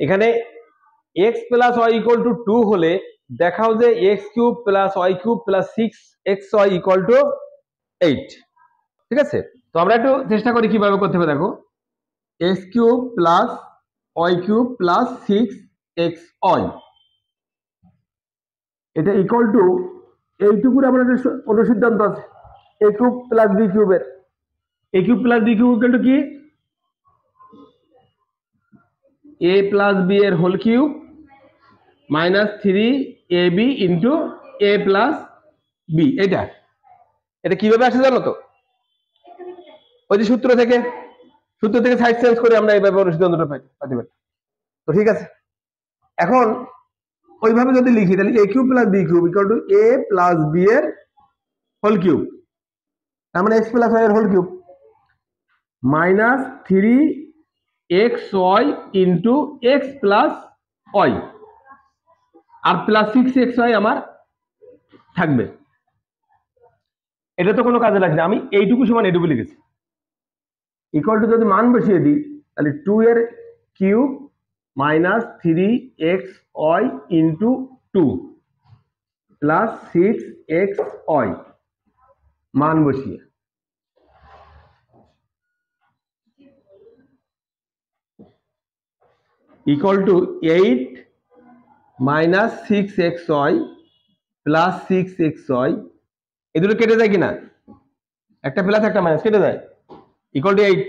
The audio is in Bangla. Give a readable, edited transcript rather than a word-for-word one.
এখানে X plus Y equal to 2 হলে দেখাও যে X cube plus Y cube plus 6xy equal to 8। ঠিক আছে, তো আমরা একটু চেষ্টা করি কিভাবে করতে হবে। দেখো X cube plus Y cube plus 6xy এটা ইকুয়াল টু এইটুকুর আমার একটা অনুসিদ্ধান্ত আছে, এ কিউব প্লাস বি কিউবের। A cube plus B cube equal to কি? এ প্লাস বি এর whole cube minus 3ab into A plus B. এটা কিভাবে আসে জানো তো? ওই যে সূত্র থেকে সাইড চেঞ্জ করে আমরা এইভাবে অনুসিদ্ধান্তটা পাইতে পারি। তো ঠিক আছে, এখন ওইভাবে যদি লিখি তাহলে A cube plus B cube equal to A plus B এর হোল কিউব, তার মানে এক্স প্লাস ওয়াই এর whole cube minus 3xy into X plus Y আর প্লাস 6xy আমার থাকবে। এটা তো কোনো কাজে লাগছে না, আমি এইটুকু সমান এইটুকু লিখেছি। ইকুয়াল টু যদি মান বসিয়ে দিই তাহলে 2 এর cube minus 3xy into 2 plus 6xy মান বসিয়ে equal to 8 minus 6xy plus 6xy। এই দুটো কেটে যায় কিনা? একটা প্লাস একটা মাইনাস কেটে যায়, ইকুয়াল টু 8।